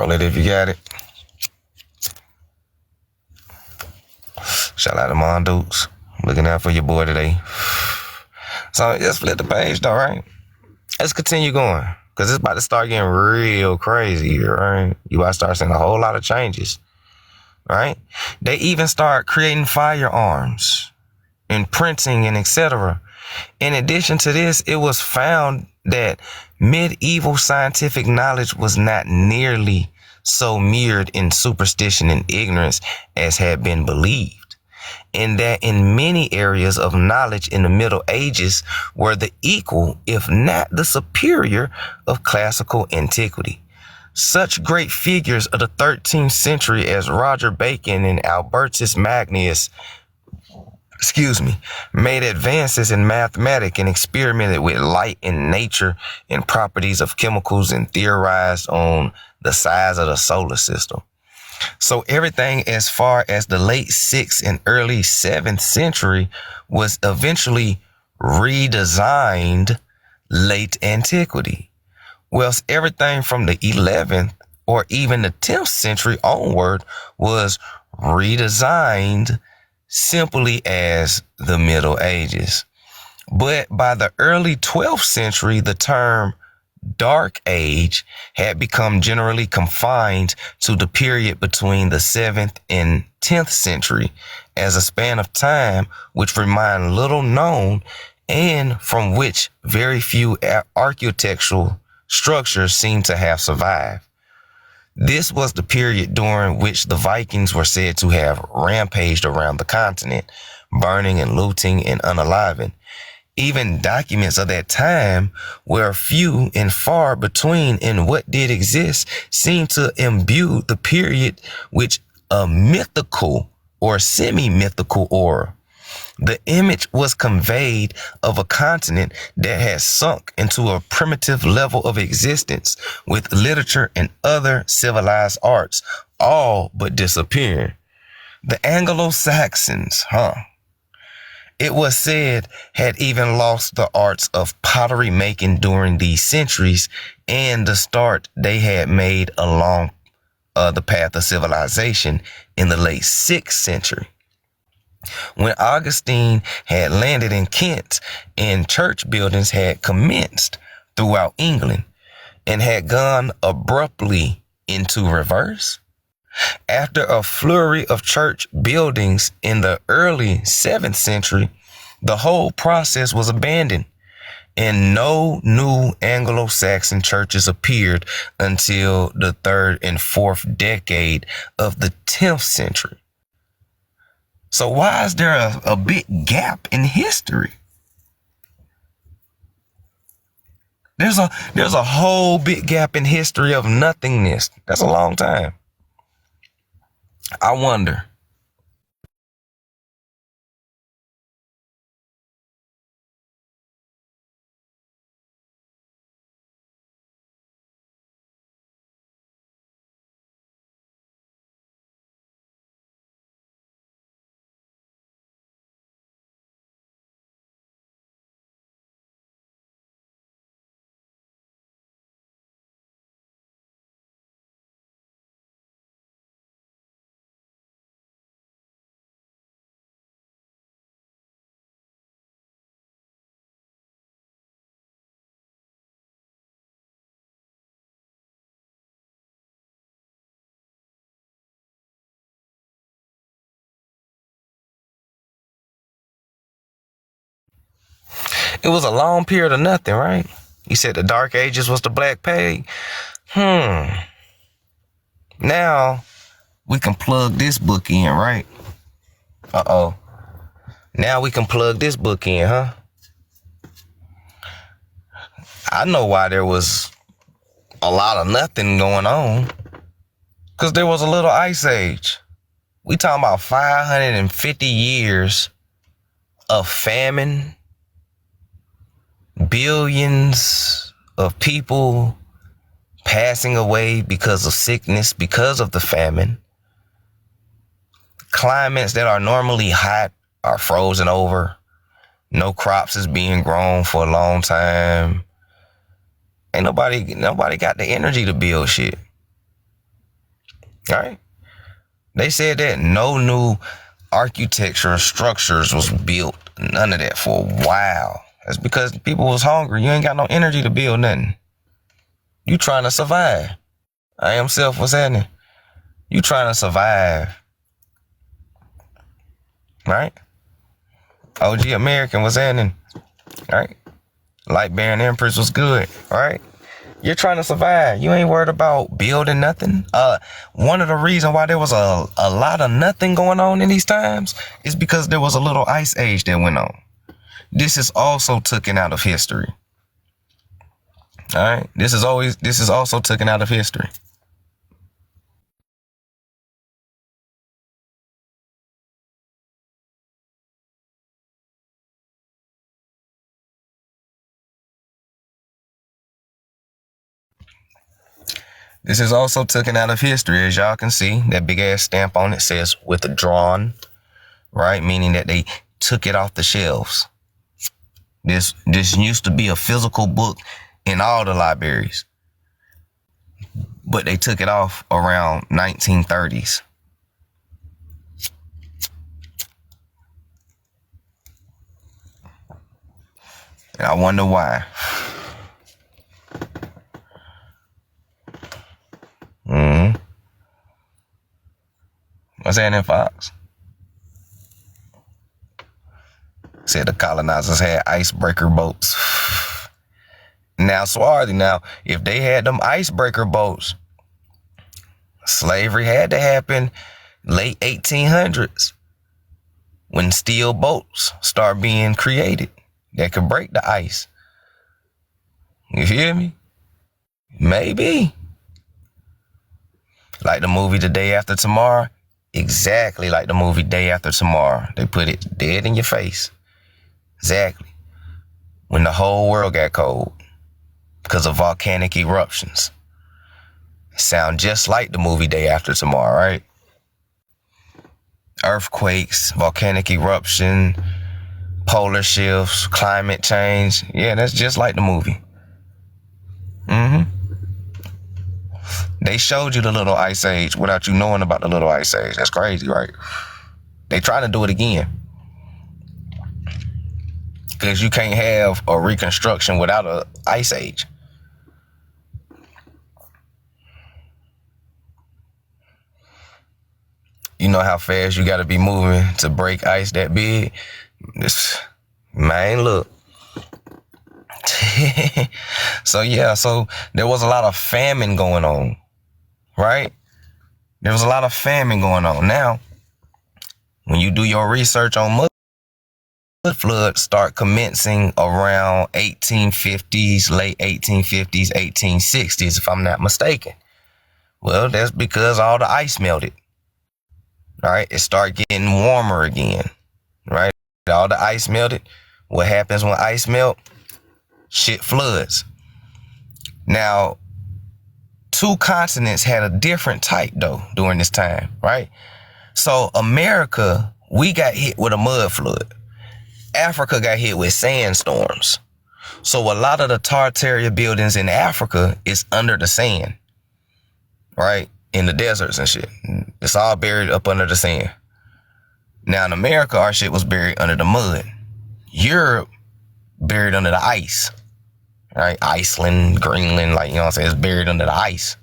Roll it if you got it. Shout out to Mon Dukes. Looking out for your boy today. So just flip the page though, right? Let's continue going. Cause it's about to start getting real crazy here, right? You about to start seeing a whole lot of changes. Right? They even start creating firearms and printing and etc. In addition to this, it was found that medieval scientific knowledge was not nearly so mired in superstition and ignorance as had been believed, and that in many areas of knowledge in the Middle Ages were the equal, if not the superior, of classical antiquity. Such great figures of the 13th century as Roger Bacon and Albertus Magnus made advances in mathematics and experimented with light and nature and properties of chemicals and theorized on the size of the solar system. So everything as far as the late 6th and early 7th century was eventually redesigned late antiquity, whilst everything from the 11th or even the 10th century onward was redesigned simply as the Middle Ages. But by the early 12th century, the term Dark Age had become generally confined to the period between the 7th and 10th century as a span of time which remained little known and from which very few architectural structures seem to have survived. This was the period during which the Vikings were said to have rampaged around the continent, burning and looting and unaliving. Even documents of that time were few and far between, and what did exist seemed to imbue the period with a mythical or semi-mythical aura. The image was conveyed of a continent that had sunk into a primitive level of existence, with literature and other civilized arts all but disappearing. The Anglo-Saxons, it was said, had even lost the arts of pottery making during these centuries and the start they had made along the path of civilization in the late 6th century. When Augustine had landed in Kent and church buildings had commenced throughout England and had gone abruptly into reverse. After a flurry of church buildings in the early 7th century, the whole process was abandoned, and no new Anglo-Saxon churches appeared until the 3rd and 4th decade of the 10th century. So why is there a big gap in history? There's a whole big gap in history of nothingness. That's a long time. I wonder. It was a long period of nothing, right? You said the Dark Ages was the Black Plague. Now we can plug this book in, right? Now we can plug this book in, huh? I know why there was a lot of nothing going on. Because there was a little ice age. We talking about 550 years of famine, billions of people passing away because of sickness, because of the famine. Climates that are normally hot are frozen over. No crops is being grown for a long time. Ain't nobody got the energy to build shit. Right? They said that no new architecture or structures was built. None of that for a while. That's because people was hungry. You ain't got no energy to build nothing. You trying to survive. I am self, what's happening? You trying to survive. Right? OG American, what's happening? Right? Light Bearing Empress was good. Right? You're trying to survive. You ain't worried about building nothing. One of the reasons why there was a lot of nothing going on in these times is because there was a little ice age that went on. This is also taken out of history. All right. This is also taken out of history. This is also taken out of history. As y'all can see, that big ass stamp on it says withdrawn, right? Meaning that they took it off the shelves. This used to be a physical book in all the libraries, but they took it off around 1930s. And I wonder why. What's happening, Fox? Said the colonizers had icebreaker boats. Now, Swarthy, if they had them icebreaker boats, slavery had to happen late 1800s when steel boats start being created that could break the ice. You hear me? Maybe. Like the movie The Day After Tomorrow. Exactly like the movie Day After Tomorrow. They put it dead in your face. Exactly. When the whole world got cold because of volcanic eruptions. It sound just like the movie Day After Tomorrow, right? Earthquakes, volcanic eruption, polar shifts, climate change. Yeah, that's just like the movie. They showed you the little ice age without you knowing about the little ice age. That's crazy, right? They trying to do it again. Because you can't have a reconstruction without an ice age. You know how fast you got to be moving to break ice that big? Man, look. So there was a lot of famine going on, right? There was a lot of famine going on. Now, when you do your research on mud floods start commencing around 1850s, late 1850s, 1860s, if I'm not mistaken. Well, that's because all the ice melted. All right, it started getting warmer again, right? All the ice melted. What happens when ice melt? Shit floods. Now, two continents had a different type, though, during this time, right? So, America, we got hit with a mud flood. Africa got hit with sandstorms. So, a lot of the Tartaria buildings in Africa is under the sand, right? In the deserts and shit. It's all buried up under the sand. Now, in America, our shit was buried under the mud. Europe, buried under the ice. Right? Iceland, Greenland, like, you know what I'm saying? It's buried under the ice.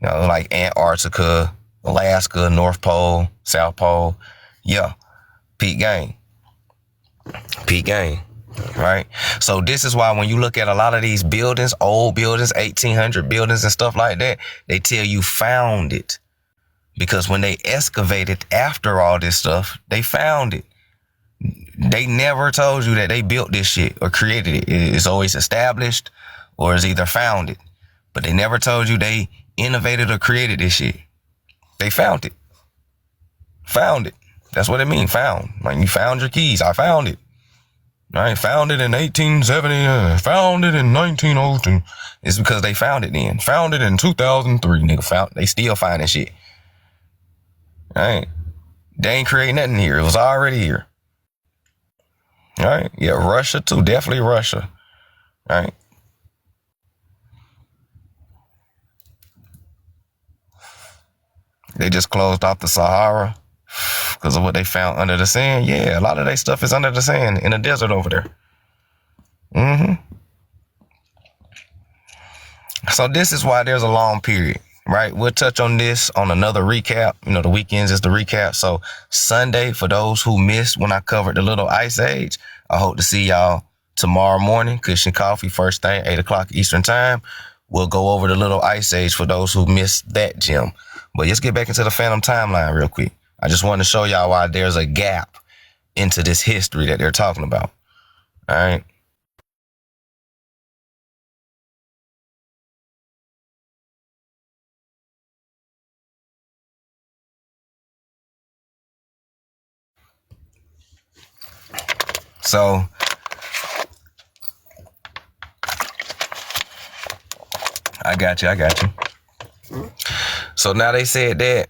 You know, like Antarctica, Alaska, North Pole, South Pole. Yeah. Peak game. Peak game. Right? So this is why when you look at a lot of these buildings, old buildings, 1800 buildings and stuff like that, they tell you found it. Because when they excavated after all this stuff, they found it. They never told you that they built this shit or created it. It's always established or it's either founded. But they never told you they innovated or created this shit. They found it. Found it. That's what it means, found. Like you found your keys. I found it. I found it in 1870. Found it in 1902. It's because they found it then. Found it in 2003. Nigga, they still finding shit. All right. They ain't creating nothing here. It was already here. All right. Yeah, Russia too. Definitely Russia. All right. They just closed off the Sahara because of what they found under the sand. Yeah, a lot of their stuff is under the sand in the desert over there. So this is why there's a long period, right? We'll touch on this on another recap. The weekends is the recap. So Sunday, for those who missed when I covered the Little Ice Age, I hope to see y'all tomorrow morning. Cushion Coffee, first thing, 8 o'clock Eastern time. We'll go over the Little Ice Age for those who missed that gem. But let's get back into the Phantom Timeline real quick. I just wanted to show y'all why there's a gap into this history that they're talking about. All right. So I got you. So now they said that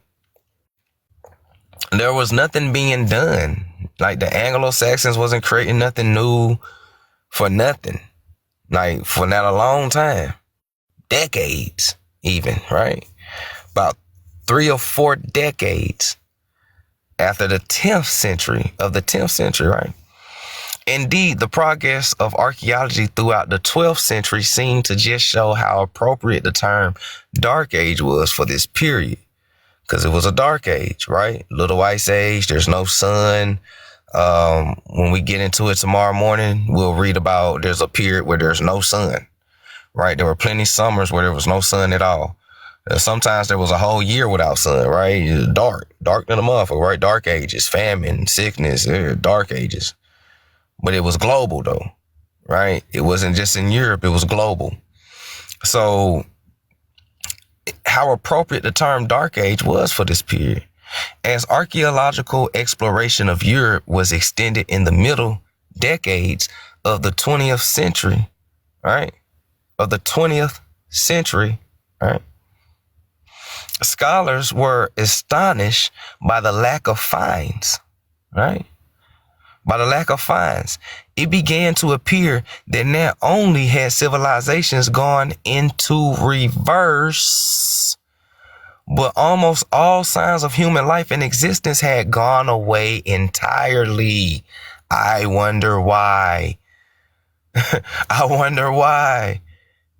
there was nothing being done. Like the Anglo-Saxons wasn't creating nothing new for nothing. Like for not a long time. Decades even, right? About 3 or 4 decades after the 10th century, right? Indeed, the progress of archaeology throughout the 12th century seemed to just show how appropriate the term Dark Age was for this period. Because it was a dark age, right? Little Ice Age, there's no sun. When we get into it tomorrow morning, we'll read about there's a period where there's no sun, right? There were plenty of summers where there was no sun at all. Sometimes there was a whole year without sun, right? Dark than a motherfucker, right? Dark ages, famine, sickness, dark ages. But it was global though, right? It wasn't just in Europe, it was global. So how appropriate the term Dark Age was for this period. As archaeological exploration of Europe was extended in the middle decades of the 20th century, right? Right? Scholars were astonished by the lack of finds, right? It began to appear that not only had civilizations gone into reverse, but almost all signs of human life and existence had gone away entirely. I wonder why.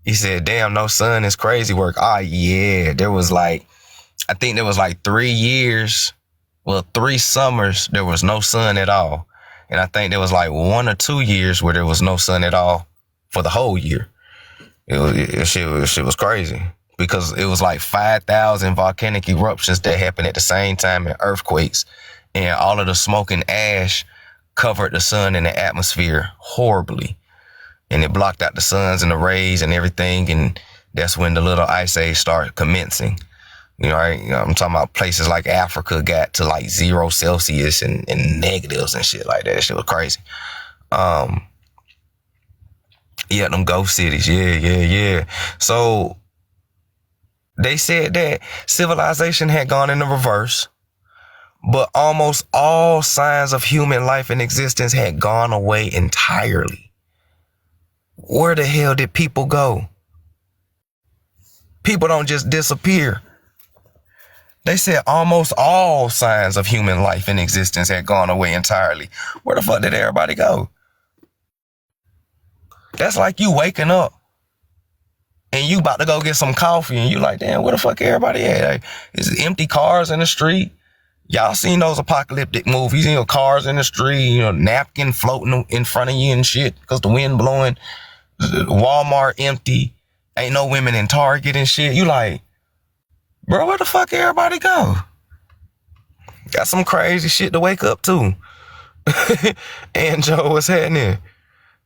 He said, damn, no sun is crazy work. Yeah, I think there was 3 years, 3 summers, there was no sun at all. And I think there was 1 or 2 years where there was no sun at all for the whole year. Shit was crazy because it was 5,000 volcanic eruptions that happened at the same time and earthquakes, and all of the smoke and ash covered the sun and the atmosphere horribly. And it blocked out the suns and the rays and everything. And that's when the Little Ice Age started commencing. I'm talking about places like Africa got to 0 Celsius and negatives and shit like that. That shit was crazy. Yeah, them ghost cities. Yeah. So they said that civilization had gone into reverse, but almost all signs of human life and existence had gone away entirely. Where the hell did people go? People don't just disappear. They said almost all signs of human life and existence had gone away entirely. Where the fuck did everybody go? That's like you waking up and you about to go get some coffee and you like, damn, where the fuck everybody at? It's empty cars in the street. Y'all seen those apocalyptic movies, cars in the street, napkin floating in front of you and shit because the wind blowing. Walmart empty. Ain't no women in Target and shit. You like, bro, where the fuck everybody go? Got some crazy shit to wake up to. And Joe, what's happening?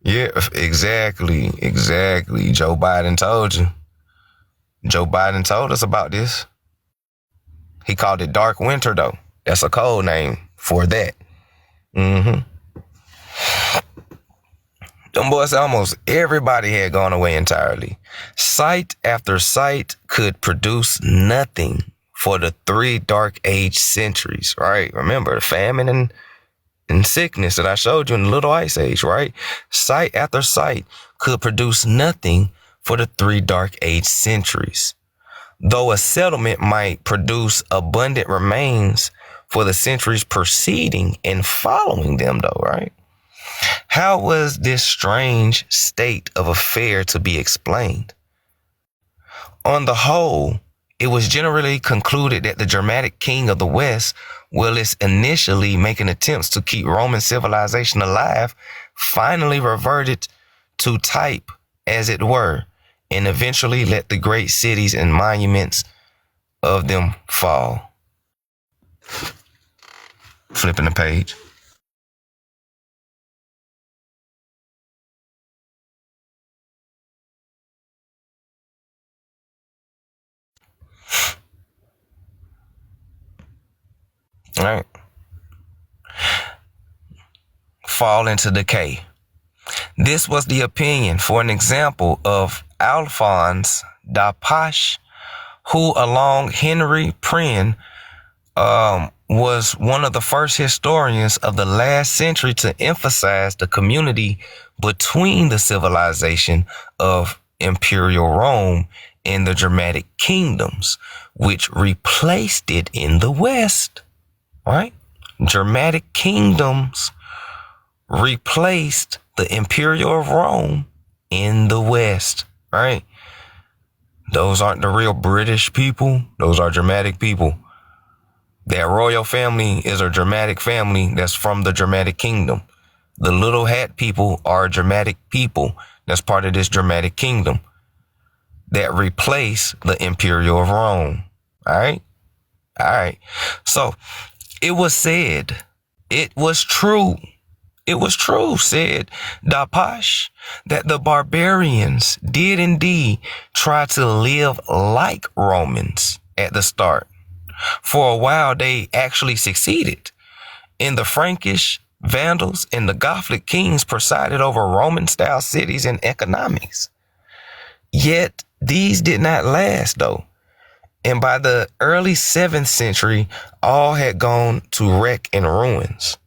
Yeah, exactly. Joe Biden told you. Joe Biden told us about this. He called it Dark Winter, though. That's a code name for that. Them boys, almost everybody had gone away entirely. Site after site could produce nothing for the 3 Dark Age centuries, right? Remember the famine and sickness that I showed you in the Little Ice Age, right? Site after site could produce nothing for the 3 Dark Age centuries. though a settlement might produce abundant remains for the centuries preceding and following them, though, right? How was this strange state of affair to be explained? On the whole, it was generally concluded that the Germanic king of the West, whilst initially making attempts to keep Roman civilization alive, finally reverted to type, as it were, and eventually let the great cities and monuments of them fall. Flipping the page. All right. Fall into decay. This was the opinion, for an example, of Alphonse Dapache, who, along Henry Prien, was one of the first historians of the last century to emphasize the community between the civilization of Imperial Rome and the Germanic kingdoms, which replaced it in the West. Right? Germanic kingdoms replaced the Imperial of Rome in the West. Right? Those aren't the real British people. Those are Germanic people. That royal family is a Germanic family that's from the Germanic kingdom. The little hat people are Germanic people that's part of this Germanic kingdom that replace the Imperial of Rome. All right? All right. So it was said, it was true, said Dapache, that the barbarians did indeed try to live like Romans at the start. For a while, they actually succeeded. And the Frankish, Vandals, and the Gothic kings presided over Roman-style cities and economies. Yet, these did not last, though. And by the early 7th century, all had gone to wreck and ruins.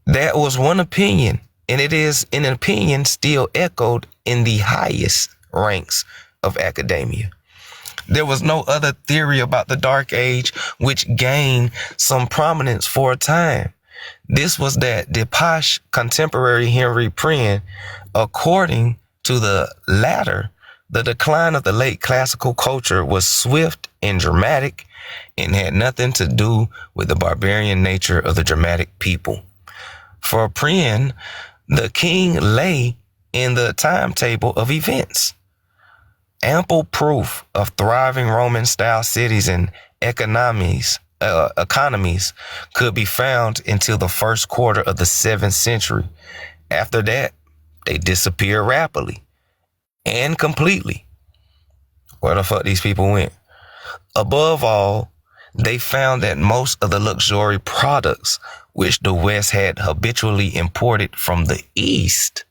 That was one opinion, and it is an opinion still echoed in the highest ranks of academia. There was no other theory about the Dark Age which gained some prominence for a time. This was that Dapache's contemporary Henry Prien, according to the latter, the decline of the late classical culture was swift and dramatic and had nothing to do with the barbarian nature of the Germanic people. For Prien, the king lay in the timetable of events. Ample proof of thriving Roman-style cities and economies could be found until the first quarter of the 7th century. After that, they disappeared rapidly and completely. Where the fuck these people went? Above all, they found that most of the luxury products which the West had habitually imported from the East.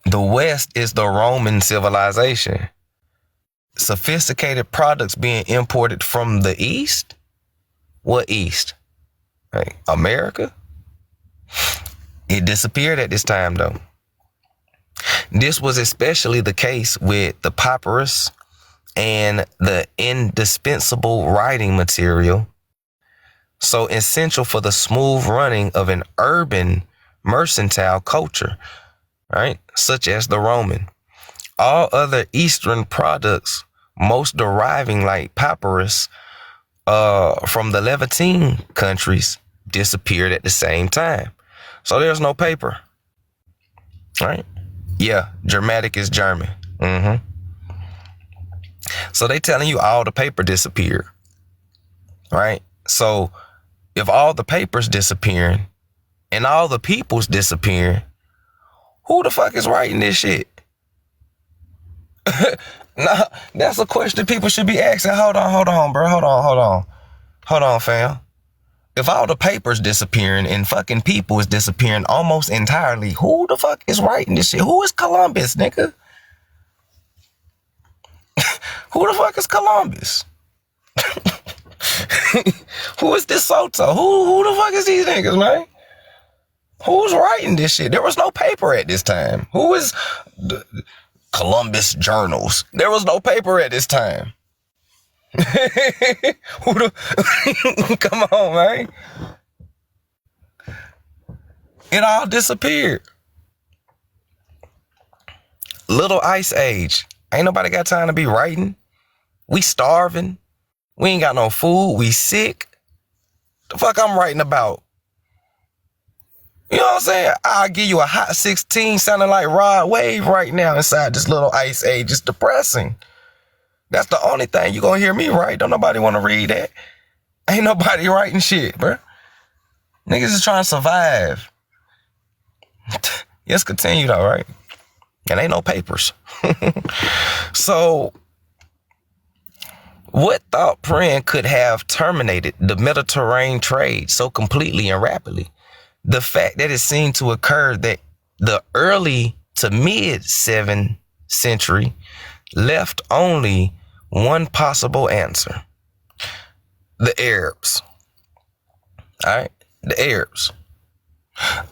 The West is the Roman civilization. Sophisticated products being imported from the East? What East? Right. America? It disappeared at this time, though. This was especially the case with the papyrus and the indispensable writing material, so essential for the smooth running of an urban mercantile culture, right? Such as the Roman. All other Eastern products, most deriving like papyrus from the Levantine countries, disappeared at the same time. So there's no paper, right? Yeah, Germanic is German. So they telling you all the paper disappeared, right? So if all the papers disappearing and all the people's disappearing, who the fuck is writing this shit? Nah, that's a question people should be asking. Hold on, bro. Hold on, fam. If all the papers disappearing and fucking people is disappearing almost entirely, who the fuck is writing this shit? Who is Columbus, nigga? Who the fuck is Columbus? Who is this Soto? Who the fuck is these niggas, man? Who's writing this shit? There was no paper at this time. Who is the Columbus Journals? There was no paper at this time. Who the come on, man. It all disappeared. Little Ice Age. Ain't nobody got time to be writing. We starving. We ain't got no food. We sick. The fuck I'm writing about? You know what I'm saying? I'll give you a hot 16 sounding like Rod Wave right now inside this little Ice Age. It's depressing. That's the only thing you gonna hear me write. Don't nobody want to read that. Ain't nobody writing shit, bro. Niggas is trying to survive. Yes, continue though, right? And ain't no papers. So, what thought Pren could have terminated the Mediterranean trade so completely and rapidly? The fact that it seemed to occur that the early to mid 7th century left only one possible answer. The Arabs. All right, the Arabs.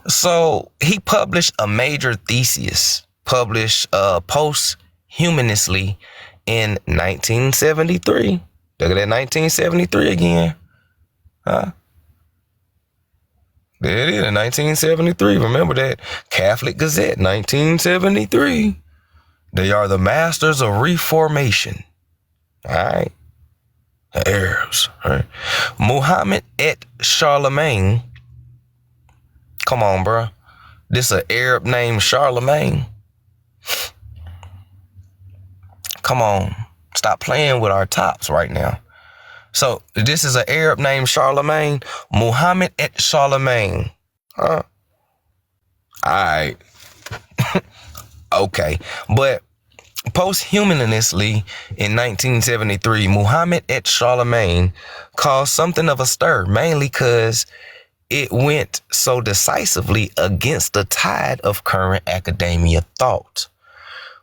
So he published a major thesis, published posthumously in 1973. Look at that 1973 again. Huh? There it is, 1973. Remember that Catholic Gazette, 1973. They are the masters of reformation. All right. The Arabs. All right. Muhammad et Charlemagne. Come on, bro. This an Arab named Charlemagne. Come on. Stop playing with our tops right now. So this is an Arab named Charlemagne. Muhammad et Charlemagne. Huh? All right. Okay. But posthumously in 1973, Muhammad et Charlemagne caused something of a stir, mainly because it went so decisively against the tide of current academia thought.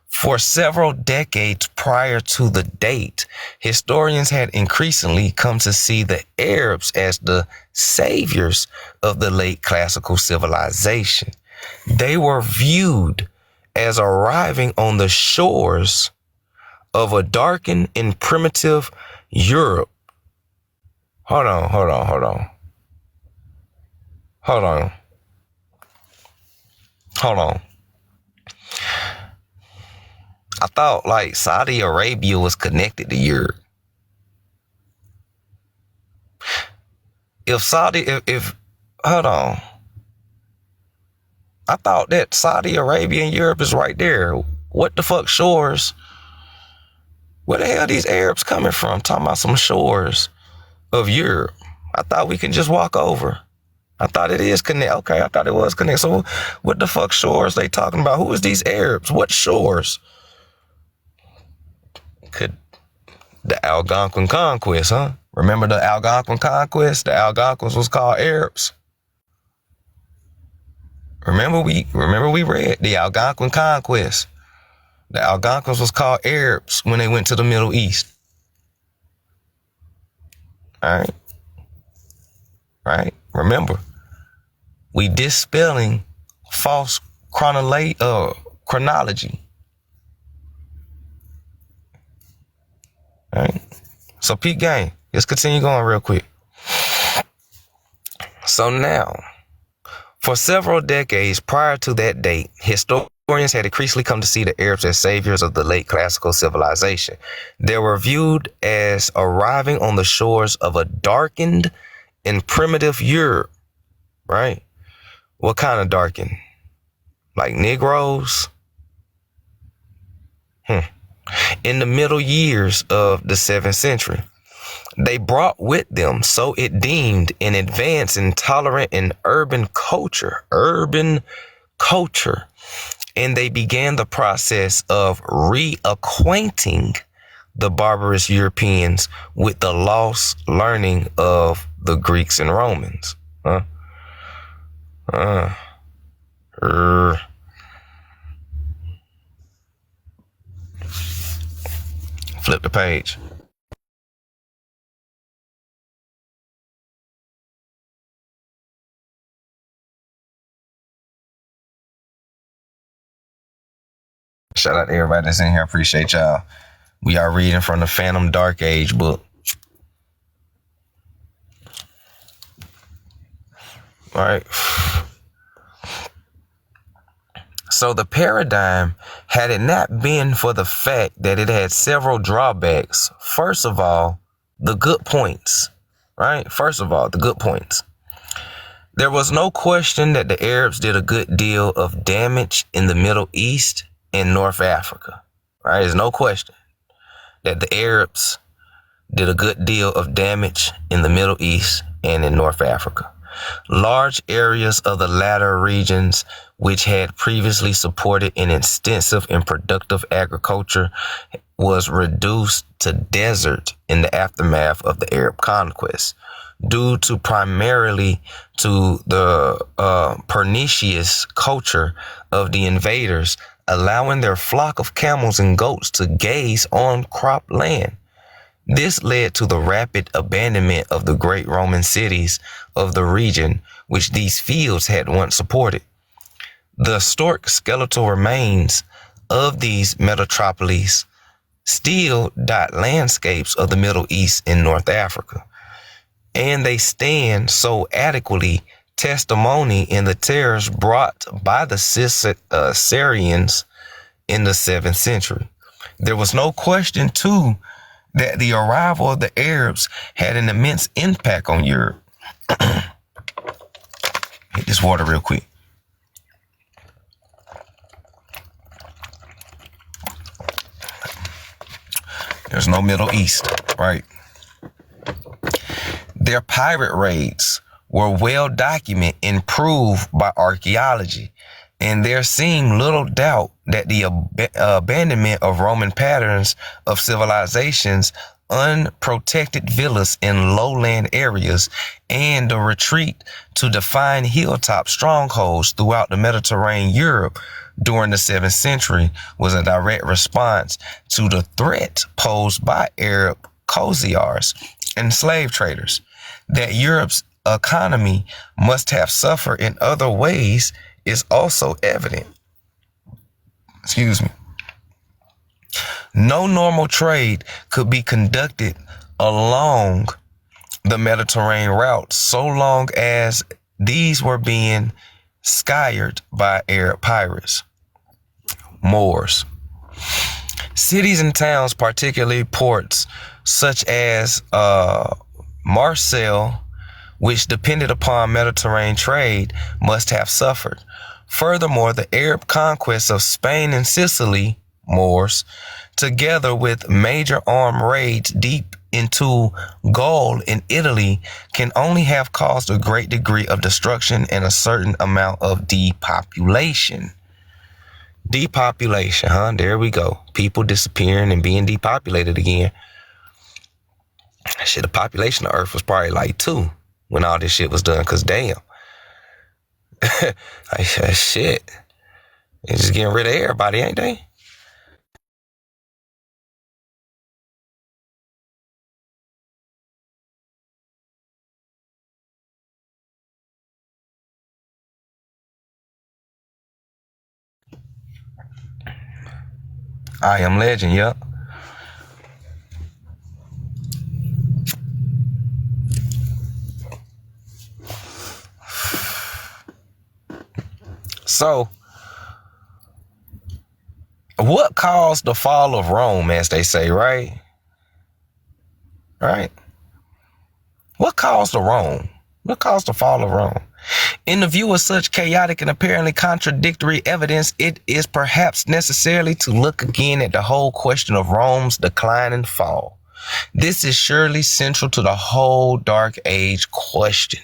For several decades prior to the date, historians had increasingly come to see the Arabs as the saviors of the late classical civilization. They were viewed as arriving on the shores of a darkened and primitive Europe. Hold on. I thought like Saudi Arabia was connected to Europe. Hold on. I thought that Saudi Arabia and Europe is right there. What the fuck shores? Where the hell are these Arabs coming from? Talking about some shores of Europe. I thought we can just walk over. I thought it is connect. Okay, I thought it was connect. So what the fuck shores they talking about? Who is these Arabs? What shores? Could the Algonquin conquest, huh? Remember the Algonquin conquest? The Algonquins was called Arabs. Remember we read the Algonquin conquest. The Algonquins was called Arabs when they went to the Middle East. All right. Right? Remember, we dispelling false chronology. All right. So peep game. Let's continue going real quick. So now, for several decades prior to that date, historians had increasingly come to see the Arabs as saviors of the late classical civilization. They were viewed as arriving on the shores of a darkened and primitive Europe, right? What kind of darkened? Like Negroes? In the middle years of the 7th century. They brought with them, so it deemed, an advance in tolerant and urban culture, and they began the process of reacquainting the barbarous Europeans with the lost learning of the Greeks and Romans. Flip the page. Shout out to everybody that's in here. Appreciate y'all. We are reading from the Phantom Dark Age book. All right. So the paradigm, had it not been for the fact that it had several drawbacks, first of all, the good points, right? First of all, the good points. There was no question that the Arabs did a good deal of damage in the Middle East and North Africa, right? There's no question that the Arabs did a good deal of damage in the Middle East and in North Africa. Large areas of the latter regions, which had previously supported an extensive and productive agriculture, was reduced to desert in the aftermath of the Arab conquest, due to primarily to the pernicious culture of the invaders, allowing their flock of camels and goats to gaze on crop land. This led to the rapid abandonment of the great Roman cities of the region, which these fields had once supported. The historic skeletal remains of these metropolises still dot landscapes of the Middle East and North Africa, and they stand so adequately testimony in the terrors brought by the Syrians in the 7th century. There was no question, too, that the arrival of the Arabs had an immense impact on Europe. Hit this water real quick. There's no Middle East, right? Their pirate raids were well documented and proved by archaeology, and there seemed little doubt that the abandonment of Roman patterns of civilizations, unprotected villas in lowland areas, and the retreat to define hilltop strongholds throughout the Mediterranean Europe during the 7th century was a direct response to the threat posed by Arab corsairs and slave traders. That Europe's economy must have suffered in other ways is also evident. Excuse me. No normal trade could be conducted along the Mediterranean route so long as these were being scoured by Arab pirates, Moors. Cities and towns, particularly ports such as Marseille, which depended upon Mediterranean trade, must have suffered. Furthermore, the Arab conquest of Spain and Sicily, Moors, together with major armed raids deep into Gaul in Italy, can only have caused a great degree of destruction and a certain amount of depopulation. Depopulation, huh? There we go. People disappearing and being depopulated again. Shit, the population of Earth was probably like 2 when all this shit was done, because damn. Shit. They're just getting rid of everybody, ain't they? I Am Legend, yep. So, what caused the fall of Rome, as they say, right? Right? What caused the Rome? What caused the fall of Rome? In the view of such chaotic and apparently contradictory evidence, it is perhaps necessary to look again at the whole question of Rome's decline and fall. This is surely central to the whole Dark Age question.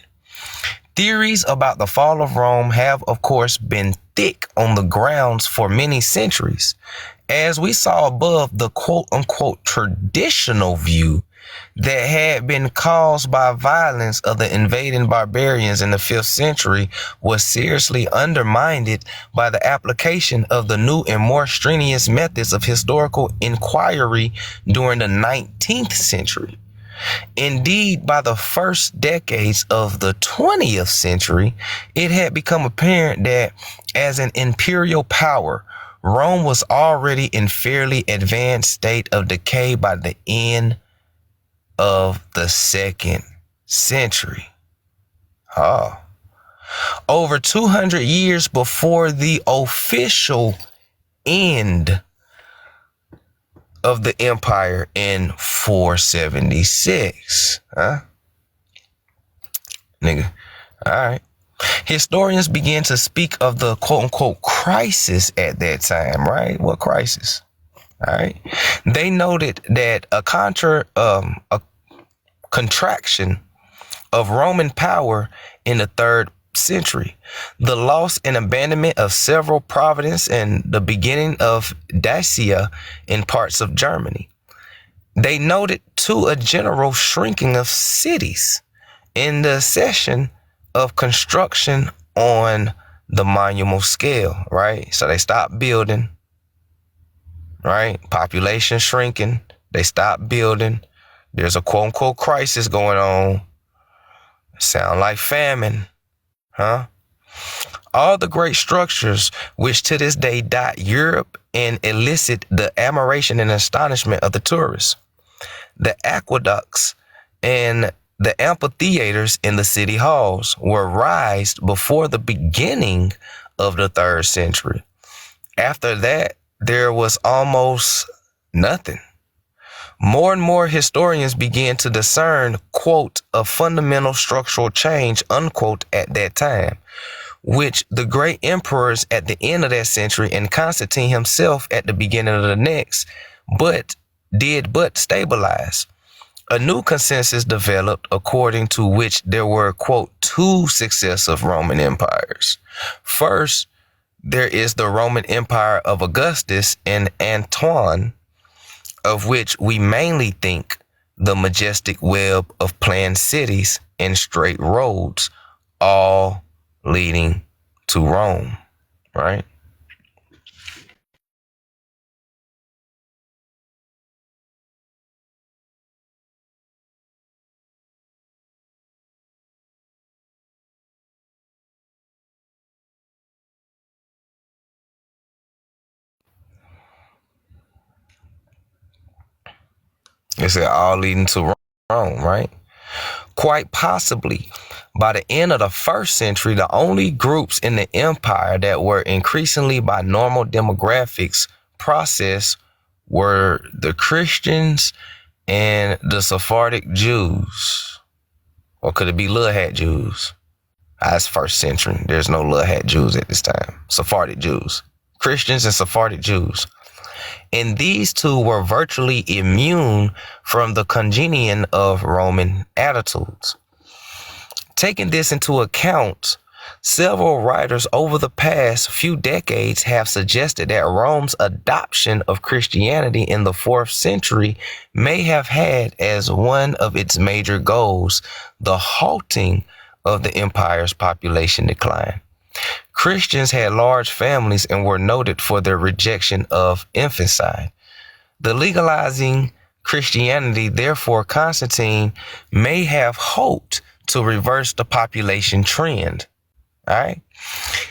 Theories about the fall of Rome have, of course, been thick on the grounds for many centuries. As we saw above, the quote-unquote traditional view that had been caused by violence of the invading barbarians in the 5th century was seriously undermined by the application of the new and more strenuous methods of historical inquiry during the 19th century. Indeed, by the first decades of the 20th century, it had become apparent that as an imperial power, Rome was already in fairly advanced state of decay by the end of the 2nd century. Over 200 years before the official end of the empire in 476. Nigga. All right. Historians began to speak of the quote unquote crisis at that time, right? What crisis? All right. They noted that a contraction of Roman power in the 3rd century, the loss and abandonment of several provinces, and the beginning of Dacia in parts of Germany. They noted too a general shrinking of cities in the cessation of construction on the monumental scale, right? So they stopped building, right? Population shrinking. They stopped building. There's a quote unquote crisis going on. Sound like famine, huh? All the great structures which to this day dot Europe and elicit the admiration and astonishment of the tourists. The aqueducts and the amphitheaters in the city halls were raised before the beginning of the 3rd century. After that, there was almost nothing. More and more historians began to discern, quote, a fundamental structural change, unquote, at that time, which the great emperors at the end of that century and Constantine himself at the beginning of the next, did but stabilize. A new consensus developed according to which there were, quote, 2 successive Roman empires. First, there is the Roman Empire of Augustus and Antoine, of which we mainly think the majestic web of planned cities and straight roads, all leading to Rome, right? It said all leading to Rome, right? Quite possibly, by the end of the 1st century, the only groups in the empire that were increasingly by normal demographics process were the Christians and the Sephardic Jews. Or could it be little hat Jews? That's 1st century. There's no little hat Jews at this time. Sephardic Jews. Christians and Sephardic Jews. And these two were virtually immune from the contagion of Roman attitudes. Taking this into account, several writers over the past few decades have suggested that Rome's adoption of Christianity in the 4th century may have had as one of its major goals the halting of the empire's population decline. Christians had large families and were noted for their rejection of infanticide. The legalizing Christianity, therefore, Constantine may have hoped to reverse the population trend. All right.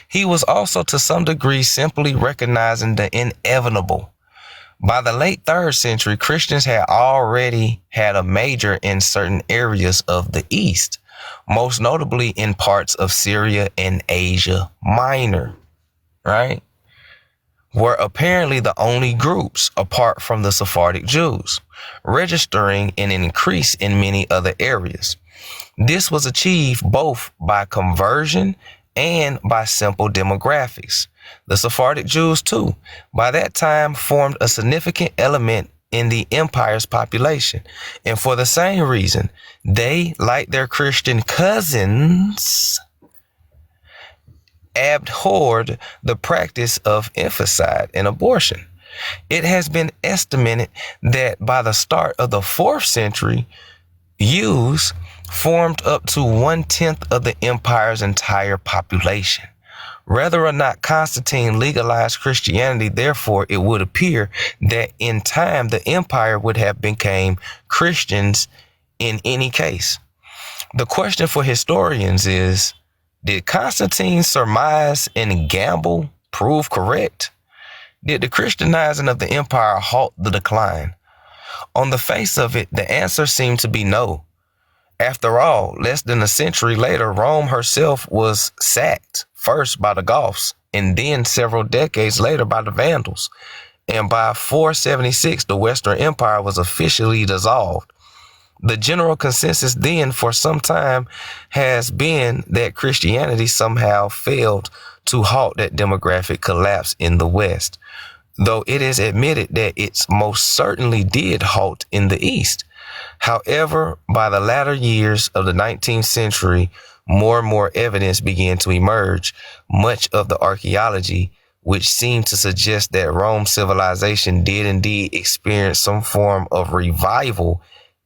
He was also to some degree simply recognizing the inevitable. By the late 3rd century, Christians had already had a major in certain areas of the East, most notably in parts of Syria and Asia Minor, right? Were apparently the only groups, apart from the Sephardic Jews, registering an increase in many other areas. This was achieved both by conversion and by simple demographics. The Sephardic Jews, too, by that time formed a significant element in the empire's population. And for the same reason, they, like their Christian cousins, abhorred the practice of infanticide and abortion. It has been estimated that by the start of the 4th century, Jews formed up to 1/10 of the empire's entire population. Whether or not Constantine legalized Christianity, therefore, it would appear that in time the empire would have become Christians in any case. The question for historians is, did Constantine's surmise and gamble prove correct? Did the Christianizing of the empire halt the decline? On the face of it, the answer seemed to be no. After all, less than a century later, Rome herself was sacked, first by the Goths, and then several decades later by the Vandals. And by 476, the Western Empire was officially dissolved. The general consensus then for some time has been that Christianity somehow failed to halt that demographic collapse in the West, though it is admitted that it most certainly did halt in the East. However, by the latter years of the 19th century, more and more evidence began to emerge, much of the archaeology, which seemed to suggest that Rome's civilization did indeed experience some form of revival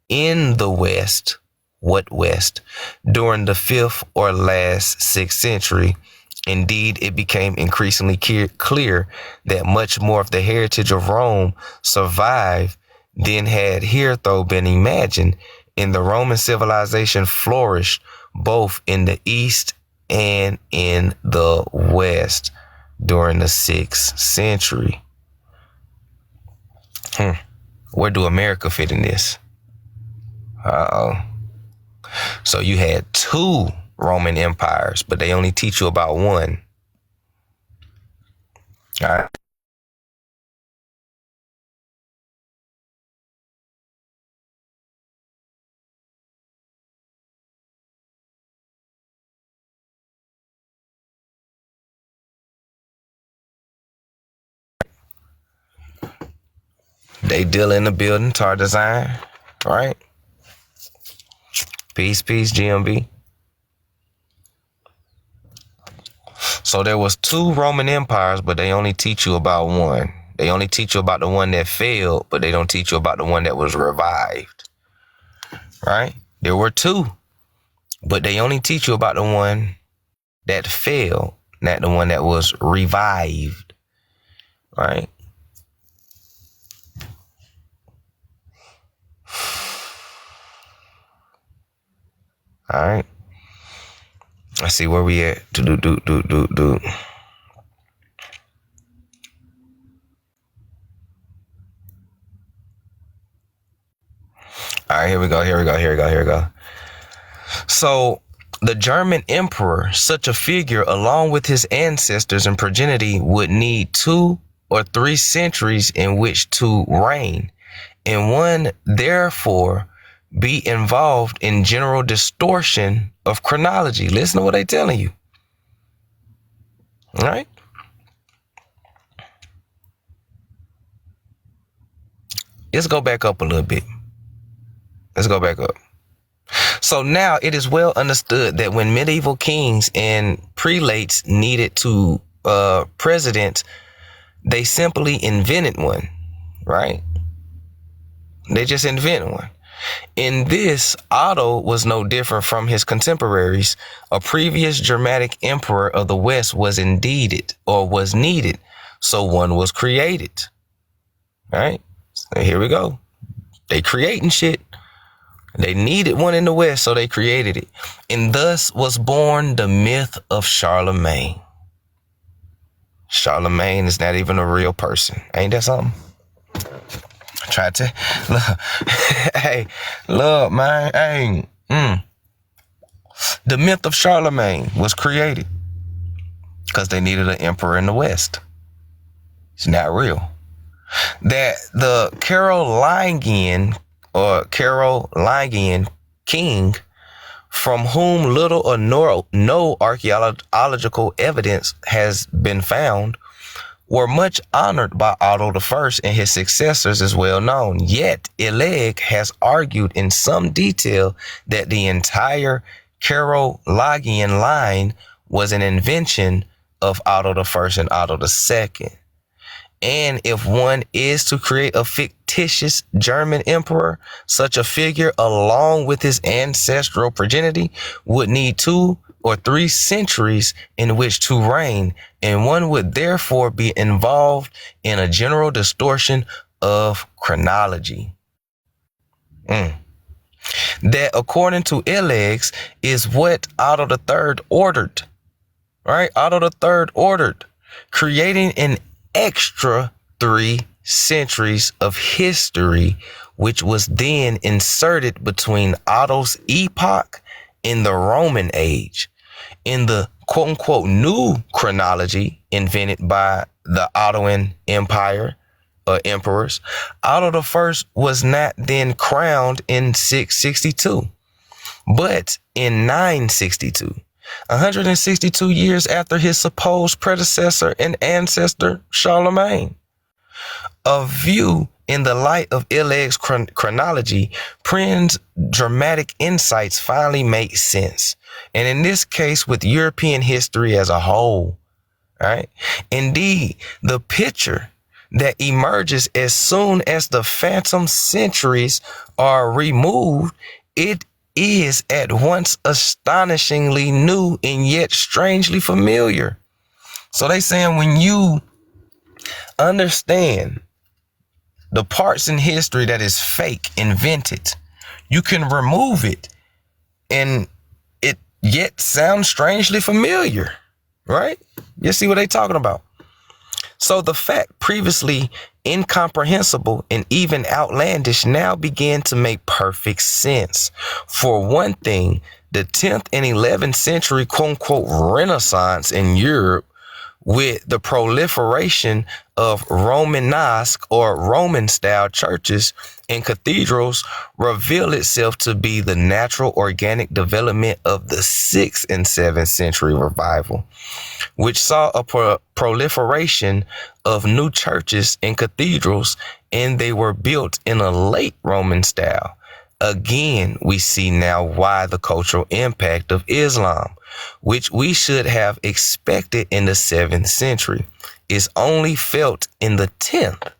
in the West, what West, during the 5th or last 6th century. Indeed, it became increasingly clear that much more of the heritage of Rome survived than had hitherto been imagined, and the Roman civilization flourished both in the East and in the West during the 6th century. Where do America fit in this? So you had 2 Roman empires, but they only teach you about one. All right. They deal in the building, Tar Design, right? Peace, GMB. So there was 2 Roman empires, but they only teach you about one. They only teach you about the one that failed, but they don't teach you about the one that was revived, right? There were 2, but they only teach you about the one that failed, not the one that was revived, right? All right. Let's see where we at. Do. All right, here we go. So the German emperor, such a figure, along with his ancestors and progeny, would need 2 or 3 centuries in which to reign, and one, therefore, be involved in general distortion of chronology. Listen to what they're telling you. All right? Let's go back up a little bit. So now it is well understood that when medieval kings and prelates needed to president, they simply invented one, right? They just invented one. In this, Otto was no different from his contemporaries. A previous Germanic emperor of the West was needed, so one was created. All right, so here we go. They creating shit. They needed one in the West, so they created it. And thus was born the myth of Charlemagne. Charlemagne is not even a real person. Ain't that something? I tried to look. Hey, look, man. Hey, The myth of Charlemagne was created because they needed an emperor in the West. It's not real. That the Carolingian king, from whom little or no archaeological evidence has been found, were much honored by Otto I and his successors, is well known. Yet Eleg has argued in some detail that the entire Carolingian line was an invention of Otto I and Otto II. And if one is to create a fictitious German emperor, such a figure, along with his ancestral progeny, would need 2 or 3 centuries in which to reign, and one would therefore be involved in a general distortion of chronology. That, according to Elegs, is what Otto III ordered, right? Otto III ordered, creating an extra 3 centuries of history, which was then inserted between Otto's epoch and the Roman age. In the quote unquote new chronology invented by the Ottoman Empire emperors, Otto I was not then crowned in 662, but in 962, 162 years after his supposed predecessor and ancestor Charlemagne. A view in the light of Illeg's chronology, Prin's dramatic insights finally make sense. And in this case, with European history as a whole, right? Indeed, the picture that emerges as soon as the phantom centuries are removed, it is at once astonishingly new and yet strangely familiar. So they saying when you understand the parts in history that is fake, invented, you can remove it and it yet sounds strangely familiar, right? You see what they talking about? So the fact previously incomprehensible and even outlandish now began to make perfect sense. For one thing, the 10th and 11th century quote unquote Renaissance in Europe, with the proliferation of Romanesque or Roman style churches and cathedrals, revealed itself to be the natural organic development of the 6th and 7th century revival, which saw a proliferation of new churches and cathedrals, and they were built in a late Roman style. Again, we see now why the cultural impact of Islam, which we should have expected in the 7th century, is only felt in the 10th,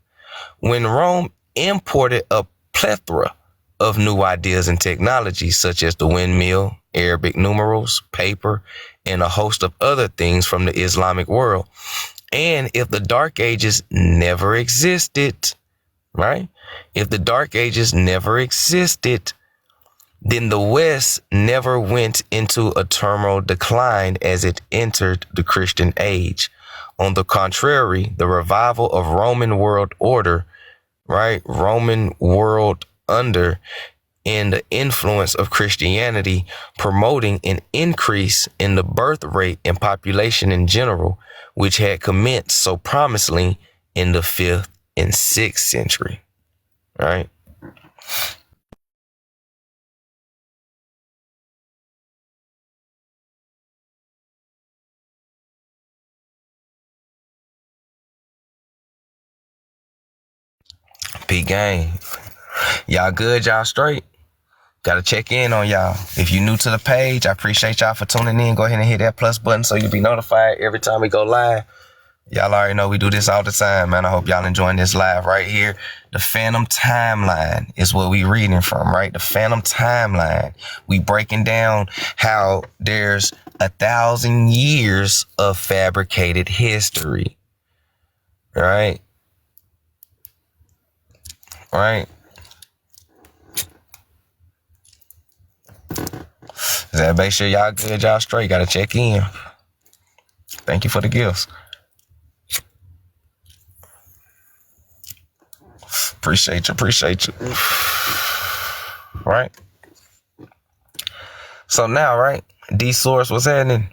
when Rome imported a plethora of new ideas and technologies such as the windmill, Arabic numerals, paper, and a host of other things from the Islamic world. And if the Dark Ages never existed, right? If the Dark Ages never existed, then the West never went into a terminal decline as it entered the Christian age. On the contrary, the revival of Roman world order, right? Roman world under, and the influence of Christianity promoting an increase in the birth rate and population in general, which had commenced so promisingly in the 5th and 6th century, right? P gang, y'all good? Y'all straight? Gotta check in on y'all. If you're new to the page, I appreciate y'all for tuning in. Go ahead and hit that plus button so you'll be notified every time we go live. Y'all already know we do this all the time, man. I hope y'all enjoying this live right here. The Phantom Timeline is what we reading from, right? The Phantom Timeline. We breaking down how there's 1,000 years of fabricated history, right? Right? Make sure y'all good, y'all straight. Gotta check in. Thank you for the gifts. Appreciate you. Right? So now, right? D-Source, what's happening?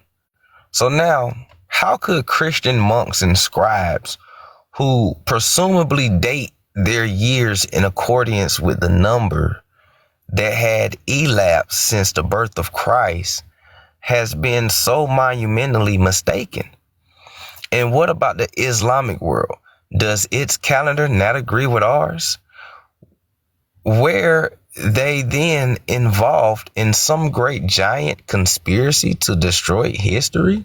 So now, how could Christian monks and scribes who presumably date their years in accordance with the number that had elapsed since the birth of Christ has been so monumentally mistaken? And what about the Islamic world? Does its calendar not agree with ours? Were they then involved in some great giant conspiracy to destroy history?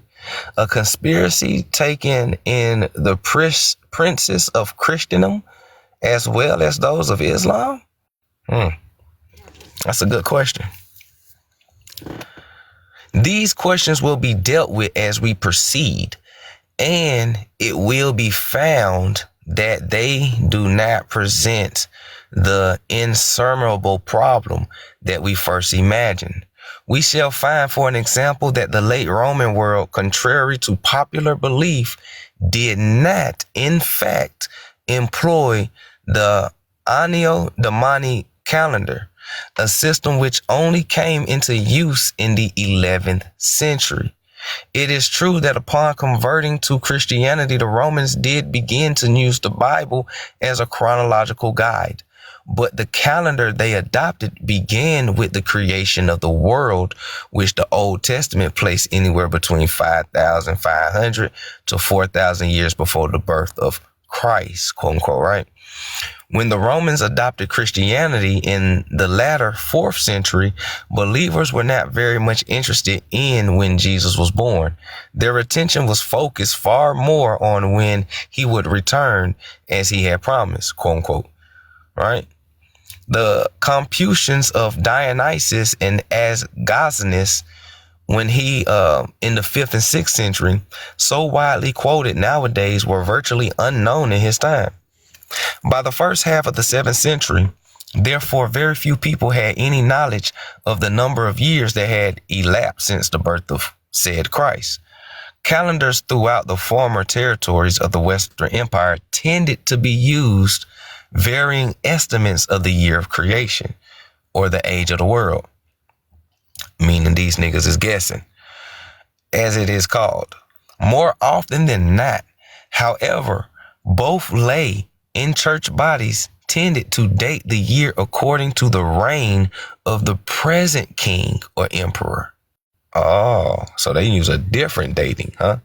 A conspiracy taken in the princes of Christendom as well as those of Islam? That's a good question. These questions will be dealt with as we proceed, and it will be found that they do not present the insurmountable problem that we first imagined. We shall find, for an example, that the late Roman world, contrary to popular belief, did not, in fact, employ the Anno Domini calendar, a system which only came into use in the 11th century. It is true that upon converting to Christianity, the Romans did begin to use the Bible as a chronological guide. But the calendar they adopted began with the creation of the world, which the Old Testament placed anywhere between 5,500 to 4,000 years before the birth of Christ, quote unquote, right? When the Romans adopted Christianity in the latter 4th century, believers were not very much interested in when Jesus was born. Their attention was focused far more on when he would return as he had promised, quote unquote, right? The Computians of Dionysius and Asgozinus, when he in the 5th and 6th century, so widely quoted nowadays, were virtually unknown in his time. By the first half of the 7th century, therefore, very few people had any knowledge of the number of years that had elapsed since the birth of said Christ. Calendars throughout the former territories of the Western Empire tended to be used varying estimates of the year of creation or the age of the world, meaning these niggas is guessing, as it is called. More often than not, however, both lay in church bodies tended to date the year according to the reign of the present king or emperor. Oh, so they use a different dating, huh?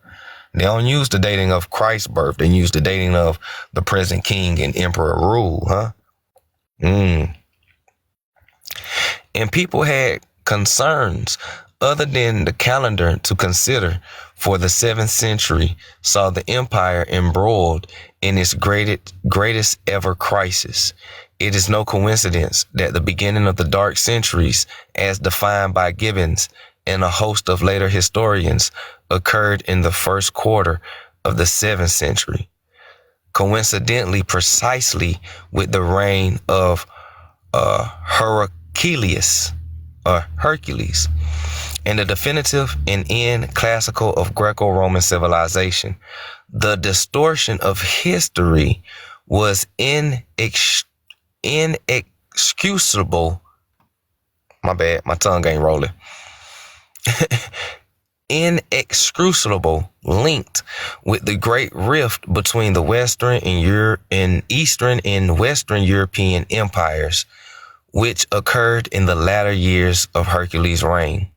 They don't use the dating of Christ's birth. They use the dating of the present king and emperor rule, huh? And people had concerns other than the calendar to consider, for the 7th century saw the empire embroiled in its greatest ever crisis. It is no coincidence that the beginning of the dark centuries, as defined by Gibbons and a host of later historians, occurred in the first quarter of the 7th century, coincidentally precisely with the reign of Hercules, and the definitive and end classical of Greco-Roman civilization. The distortion of history was inexcusable. My bad, my tongue ain't rolling. Inexcusable, linked with the great rift between the Western and Eastern and Western European empires, which occurred in the latter years of Hercules' reign.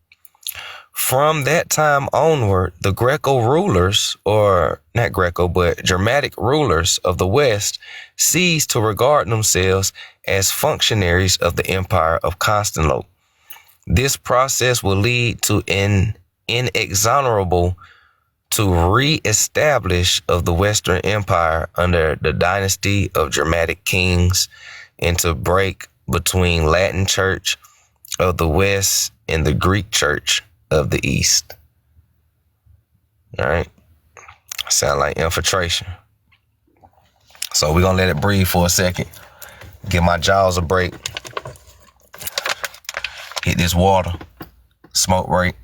From that time onward, the Greco rulers, or not Greco, but Germanic rulers of the West, ceased to regard themselves as functionaries of the Empire of Constantinople. This process will lead to an inexorable to re-establish of the Western Empire under the dynasty of Germanic kings, and to break between Latin Church of the West and the Greek Church of the East. All right. Sound like infiltration. So we're going to let it breathe for a second. Give my jaws a break. Hit this water. Smoke break.